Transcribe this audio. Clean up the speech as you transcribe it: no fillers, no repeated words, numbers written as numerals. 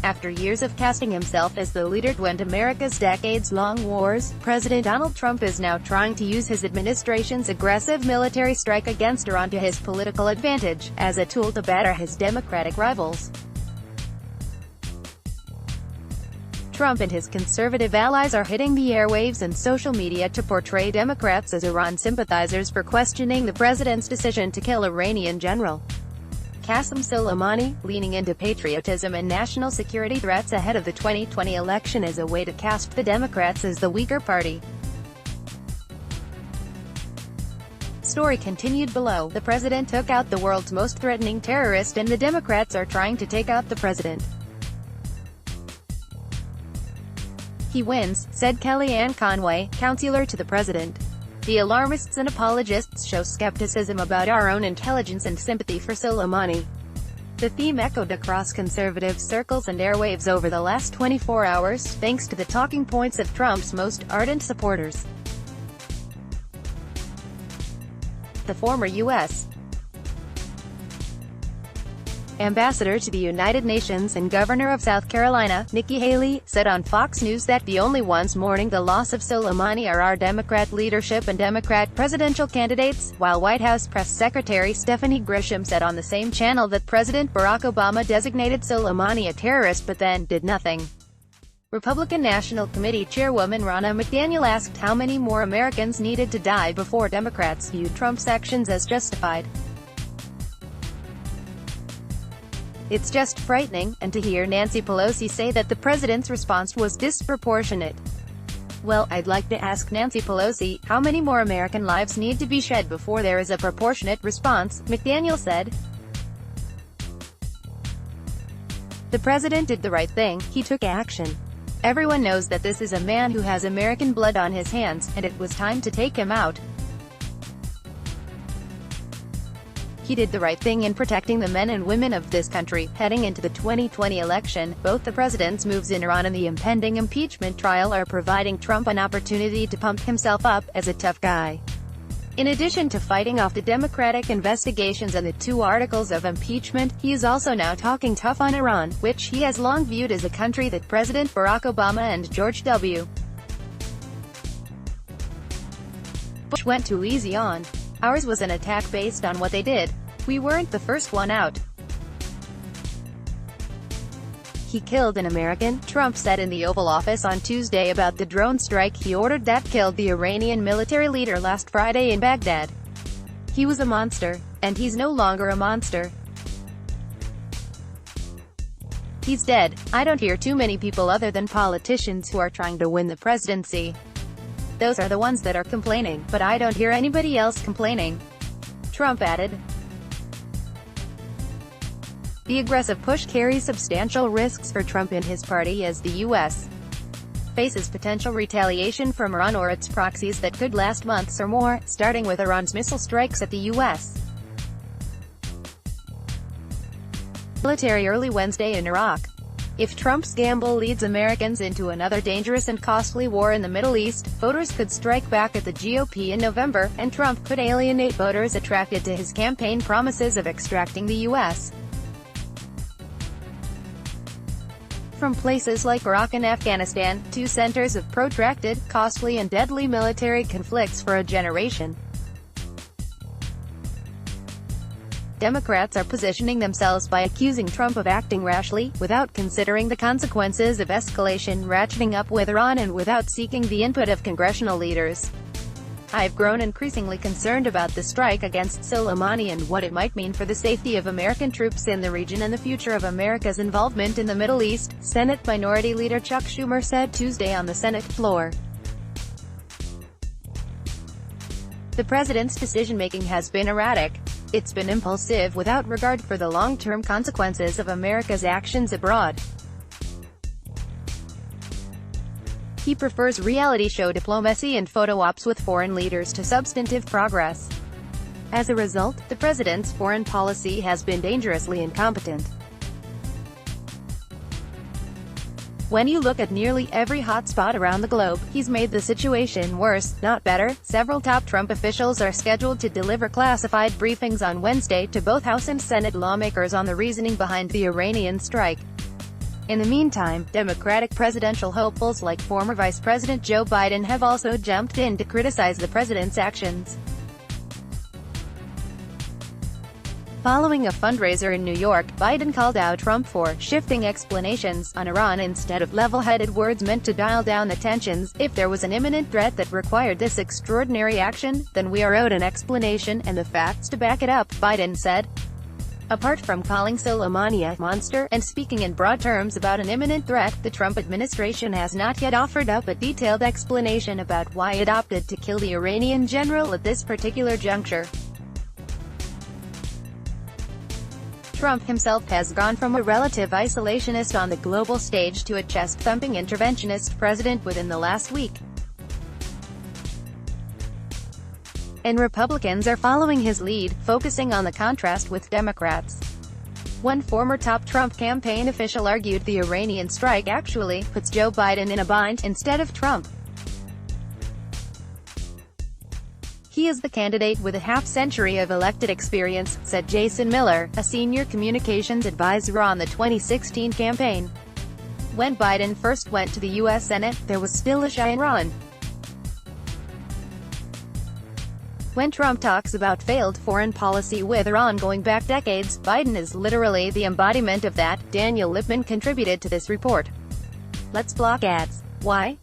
After years of casting himself as the leader to end America's decades-long wars, President Donald Trump is now trying to use his administration's aggressive military strike against Iran to his political advantage, as a tool to batter his Democratic rivals. Trump and his conservative allies are hitting the airwaves and social media to portray Democrats as Iran sympathizers for questioning the president's decision to kill Iranian general Qasem Soleimani, leaning into patriotism and national security threats ahead of the 2020 election as a way to cast the Democrats as the weaker party. Story continued below. The president took out the world's most threatening terrorist and the Democrats are trying to take out the president. He wins, said Kellyanne Conway, counselor to the president. The alarmists and apologists show skepticism about our own intelligence and sympathy for Soleimani. The theme echoed across conservative circles and airwaves over the last 24 hours, thanks to the talking points of Trump's most ardent supporters. The former U.S. Ambassador to the United Nations and Governor of South Carolina, Nikki Haley, said on Fox News that the only ones mourning the loss of Soleimani are our Democrat leadership and Democrat presidential candidates, while White House Press Secretary Stephanie Grisham said on the same channel that President Barack Obama designated Soleimani a terrorist but then did nothing. Republican National Committee Chairwoman Ronna McDaniel asked how many more Americans needed to die before Democrats viewed Trump's actions as justified. It's just frightening, and to hear Nancy Pelosi say that the president's response was disproportionate. Well, I'd like to ask Nancy Pelosi, how many more American lives need to be shed before there is a proportionate response, McDaniel said. The president did the right thing, he took action. Everyone knows that this is a man who has American blood on his hands, and it was time to take him out. He did the right thing in protecting the men and women of this country. Heading into the 2020 election, both the president's moves in Iran and the impending impeachment trial are providing Trump an opportunity to pump himself up as a tough guy. In addition to fighting off the Democratic investigations and the 2 articles of impeachment, he is also now talking tough on Iran, which he has long viewed as a country that President Barack Obama and George W. Bush went too easy on. Ours was an attack based on what they did. We weren't the first one out. He killed an American, Trump said in the Oval Office on Tuesday about the drone strike he ordered that killed the Iranian military leader last Friday in Baghdad. He was a monster, and he's no longer a monster. He's dead. I don't hear too many people other than politicians who are trying to win the presidency. Those are the ones that are complaining, but I don't hear anybody else complaining. Trump added. The aggressive push carries substantial risks for Trump and his party as the U.S. faces potential retaliation from Iran or its proxies that could last months or more, starting with Iran's missile strikes at the U.S. military early Wednesday in Iraq. If Trump's gamble leads Americans into another dangerous and costly war in the Middle East, voters could strike back at the GOP in November, and Trump could alienate voters attracted to his campaign promises of extracting the U.S. from places like Iraq and Afghanistan, 2 centers of protracted, costly and deadly military conflicts for a generation. Democrats are positioning themselves by accusing Trump of acting rashly, without considering the consequences of escalation ratcheting up with Iran and without seeking the input of congressional leaders. I've grown increasingly concerned about the strike against Soleimani and what it might mean for the safety of American troops in the region and the future of America's involvement in the Middle East, Senate Minority Leader Chuck Schumer said Tuesday on the Senate floor. The president's decision-making has been erratic. It's been impulsive without regard for the long-term consequences of America's actions abroad. He prefers reality show diplomacy and photo ops with foreign leaders to substantive progress. As a result, the president's foreign policy has been dangerously incompetent. When you look at nearly every hotspot around the globe, he's made the situation worse, not better. Several top Trump officials are scheduled to deliver classified briefings on Wednesday to both House and Senate lawmakers on the reasoning behind the Iranian strike. In the meantime, Democratic presidential hopefuls like former Vice President Joe Biden have also jumped in to criticize the president's actions. Following a fundraiser in New York, Biden called out Trump for shifting explanations on Iran instead of level-headed words meant to dial down the tensions. If there was an imminent threat that required this extraordinary action, then we are owed an explanation and the facts to back it up, Biden said. Apart from calling Soleimani a monster and speaking in broad terms about an imminent threat, the Trump administration has not yet offered up a detailed explanation about why it opted to kill the Iranian general at this particular juncture. Trump himself has gone from a relative isolationist on the global stage to a chest-thumping interventionist president within the last week. And Republicans are following his lead, focusing on the contrast with Democrats. One former top Trump campaign official argued the Iranian strike actually puts Joe Biden in a bind, instead of Trump. He is the candidate with a half-century of elected experience, said Jason Miller, a senior communications advisor on the 2016 campaign. When Biden first went to the U.S. Senate, there was still a shy Iran. When Trump talks about failed foreign policy with Iran going back decades, Biden is literally the embodiment of that. Daniel Lippman contributed to this report. Let's block ads. Why?